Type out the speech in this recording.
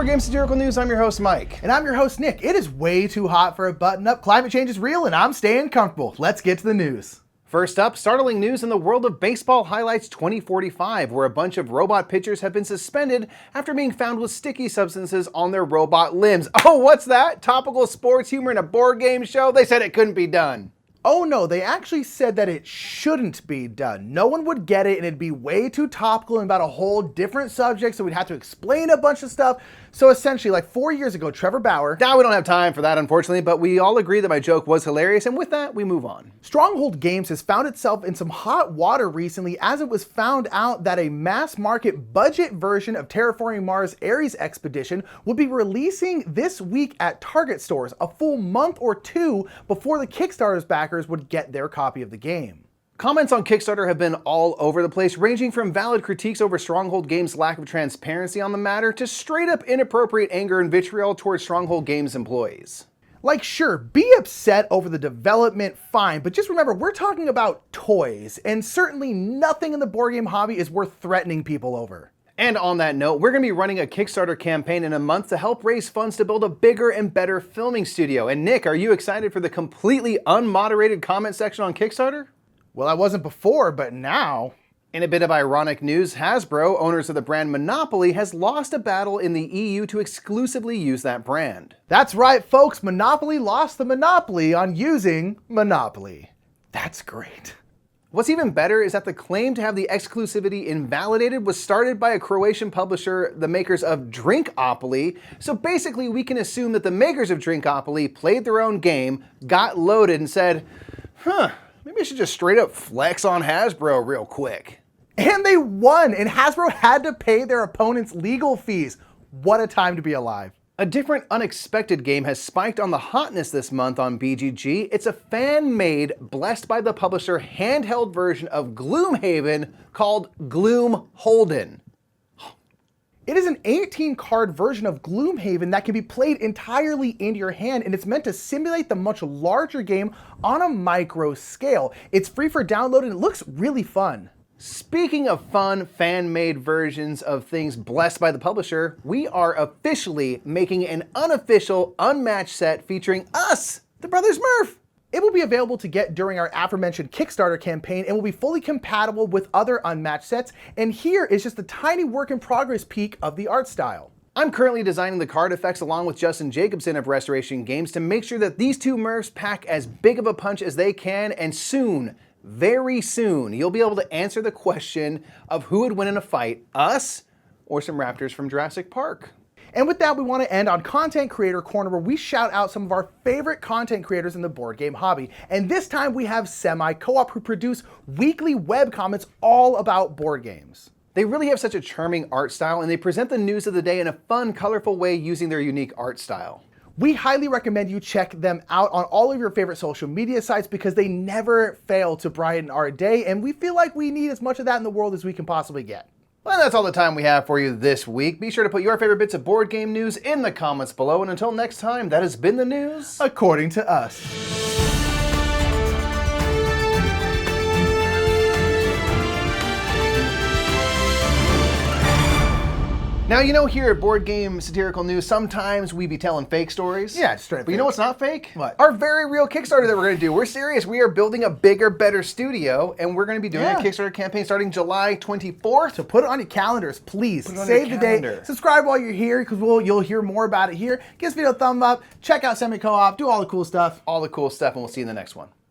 Board Game Satirical News, I'm your host, Mike. And I'm your host, Nick. It is way too hot for a button-up. Climate change is real, and I'm staying comfortable. Let's get to the news. First up, startling news in the world of baseball highlights 2045, where a bunch of robot pitchers have been suspended after being found with sticky substances on their robot limbs. Oh, what's that? Topical sports humor in a board game show? They said it couldn't be done. Oh no, they actually said that it shouldn't be done. No one would get it, and it'd be way too topical and about a whole different subject, so we'd have to explain a bunch of stuff. So essentially, like 4 years ago, Trevor Bauer... Now we don't have time for that, unfortunately, but we all agree that my joke was hilarious, and with that, we move on. Stronghold Games has found itself in some hot water recently, as it was found out that a mass-market budget version of Terraforming Mars Ares Expedition would be releasing this week at Target stores, a full month or two before the Kickstarter's backers would get their copy of the game. Comments on Kickstarter have been all over the place, ranging from valid critiques over Stronghold Games' lack of transparency on the matter to straight up inappropriate anger and vitriol towards Stronghold Games employees. Like, sure, be upset over the development, fine, but just remember, we're talking about toys, and certainly nothing in the board game hobby is worth threatening people over. And on that note, we're going to be running a Kickstarter campaign in a month to help raise funds to build a bigger and better filming studio. And Nick, are you excited for the completely unmoderated comment section on Kickstarter? Well, I wasn't before, but now... In a bit of ironic news, Hasbro, owners of the brand Monopoly, has lost a battle in the EU to exclusively use that brand. That's right, folks. Monopoly lost the monopoly on using Monopoly. That's great. What's even better is that the claim to have the exclusivity invalidated was started by a Croatian publisher, the makers of Drinkopoly. So basically, we can assume that the makers of Drinkopoly played their own game, got loaded, and said, maybe I should just straight up flex on Hasbro real quick. And they won, and Hasbro had to pay their opponents legal fees. What a time to be alive. A different unexpected game has spiked on the hotness this month on BGG. It's a fan-made, blessed by the publisher, handheld version of Gloomhaven called Gloomholden. It is an 18-card version of Gloomhaven that can be played entirely in your hand, and it's meant to simulate the much larger game on a micro scale. It's free for download, and it looks really fun. Speaking of fun, fan-made versions of things blessed by the publisher, we are officially making an unofficial Unmatched set featuring us, the Brothers Murph. It will be available to get during our aforementioned Kickstarter campaign and will be fully compatible with other Unmatched sets, and here is just a tiny work-in-progress peek of the art style. I'm currently designing the card effects along with Justin Jacobson of Restoration Games to make sure that these two Murphs pack as big of a punch as they can, and soon, very soon, you'll be able to answer the question of who would win in a fight, us or some raptors from Jurassic Park. And with that, we want to end on Content Creator Corner, where we shout out some of our favorite content creators in the board game hobby. And this time we have Semi-Co-op, who produce weekly web comments all about board games. They really have such a charming art style, and they present the news of the day in a fun, colorful way using their unique art style. We highly recommend you check them out on all of your favorite social media sites because they never fail to brighten our day, and we feel like we need as much of that in the world as we can possibly get. Well, that's all the time we have for you this week. Be sure to put your favorite bits of board game news in the comments below, and until next time, that has been the news according to us. Now, you know, here at Board Game Satirical News, sometimes we be telling fake stories. Yeah, straight up. But you know what's not fake? What? Our very real Kickstarter that we're going to do. We're serious. We are building a bigger, better studio, and we're going to be doing a Kickstarter campaign starting July 24th. So put it on your calendars, please. Save the date. Subscribe while you're here, because you'll hear more about it here. Give this video a thumb up. Check out Semi-Co-op. Do all the cool stuff. All the cool stuff, and we'll see you in the next one.